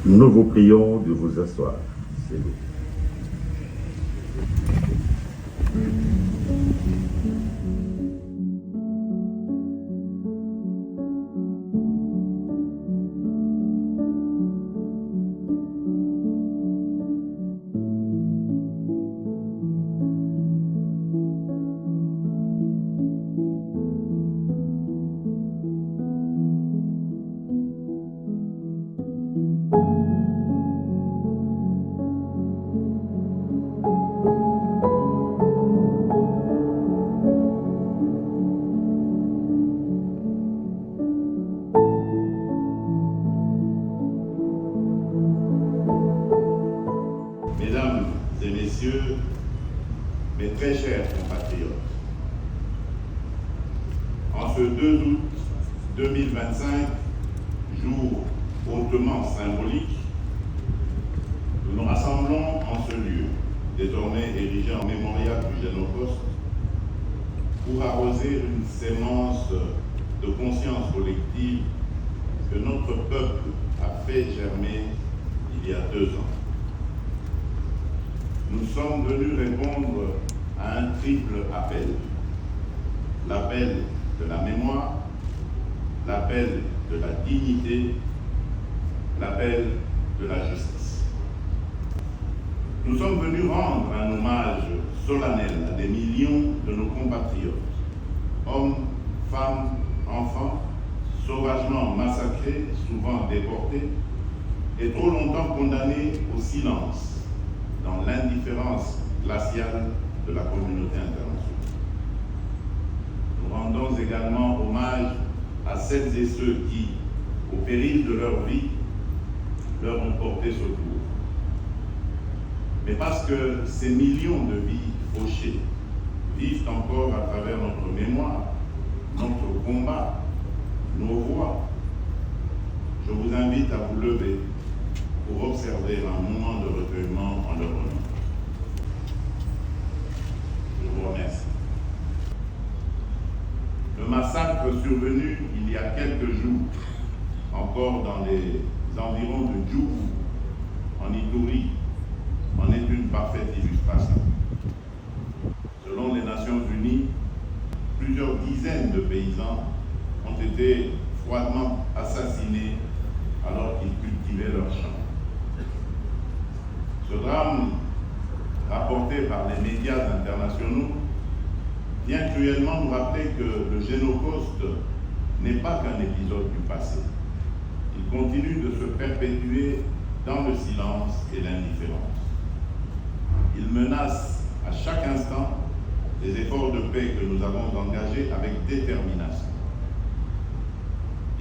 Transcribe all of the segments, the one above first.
Nous vous prions de vous asseoir, s'il vous plaît. Mesdames et messieurs, mes très chers compatriotes, en ce 2 août 2025, jour hautement symbolique, nous nous rassemblons en ce lieu, désormais érigé en mémorial du Génocoste, pour arroser une sémence de conscience collective que notre peuple a fait germer il y a 2 ans. Nous sommes venus répondre à un triple appel. L'appel de la mémoire, l'appel de la dignité, l'appel de la justice. Nous sommes venus rendre un hommage solennel à des millions de nos compatriotes, hommes, femmes, enfants, sauvagement massacrés, souvent déportés, et trop longtemps condamnés au silence, dans l'indifférence glaciale de la communauté internationale. Nous rendons également hommage à celles et ceux qui, au péril de leur vie, leur ont porté secours. Mais parce que ces millions de vies fauchées vivent encore à travers notre mémoire, notre combat, nos voix, je vous invite à vous lever pour observer un moment de recueillement en leur honneur. Je vous remercie. Le massacre survenu il y a quelques jours, encore dans les environs de Djougou, en Ituri, en est une parfaite illustration. Selon les Nations Unies, plusieurs dizaines de paysans ont été froidement assassinés alors qu'ils cultivaient leurs champs. Ce drame, rapporté par les médias internationaux, vient cruellement nous rappeler que le Génocoste n'est pas qu'un épisode du passé. Il continue de se perpétuer dans le silence et l'indifférence. Il menace à chaque instant les efforts de paix que nous avons engagés avec détermination.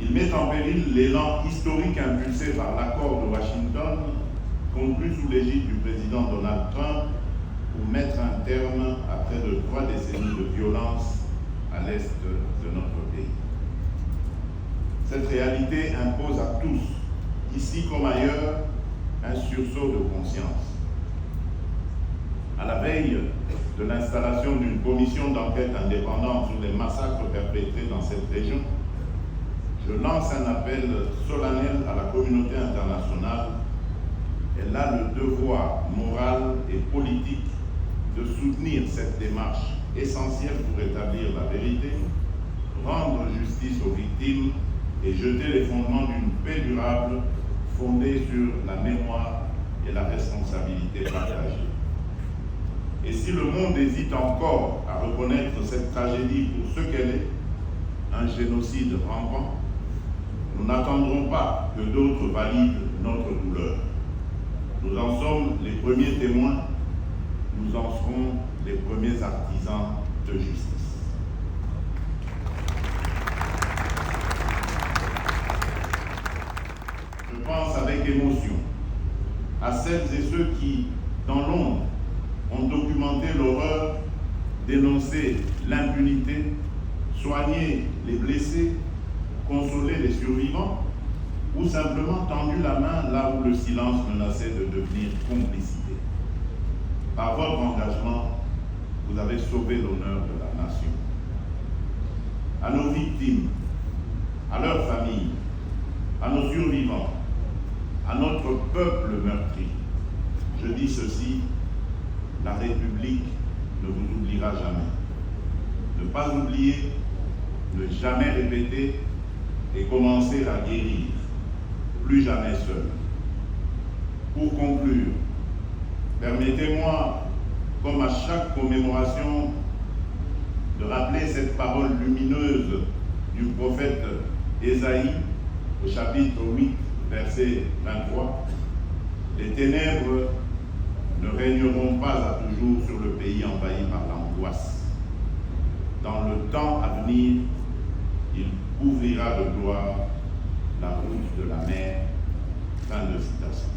Il met en péril l'élan historique impulsé par l'accord de Washington, conclu sous l'égide du président Donald Trump, pour mettre un terme à près de 3 décennies de violence à l'est de notre pays. Cette réalité impose à tous, ici comme ailleurs, un sursaut de conscience. À la veille de l'installation d'une commission d'enquête indépendante sur les massacres perpétrés dans cette région, je lance un appel solennel à la communauté internationale. Elle a le devoir moral et politique de soutenir cette démarche essentielle pour rétablir la vérité, rendre justice aux victimes et jeter les fondements d'une paix durable fondée sur la mémoire et la responsabilité partagée. Et si le monde hésite encore à reconnaître cette tragédie pour ce qu'elle est, un génocide rampant, nous n'attendrons pas que d'autres valident notre douleur. Nous en sommes les premiers témoins, nous en serons les premiers artisans de justice. Je pense avec émotion à celles et ceux qui, dans l'ombre, ont documenté l'horreur, dénoncé l'impunité, soigné les blessés, consolé les survivants, ou simplement tendu la main là où le silence menaçait de devenir complicité. Par votre engagement, vous avez sauvé l'honneur de la nation. À nos victimes, à leurs familles, à nos survivants, à notre peuple meurtri, je dis ceci: la République ne vous oubliera jamais. Ne pas oublier, ne jamais répéter et commencer à guérir, plus jamais seul. Pour conclure, permettez-moi, comme à chaque commémoration, de rappeler cette parole lumineuse du prophète Ésaïe au chapitre 8, verset 23. Les ténèbres ne régneront pas à toujours sur le pays envahi par l'angoisse. Dans le temps à venir, il couvrira de gloire la route de la mer. Fin de citation.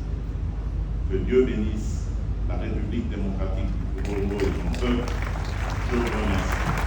Que Dieu bénisse la République démocratique du Congo et son peuple. Je vous remercie.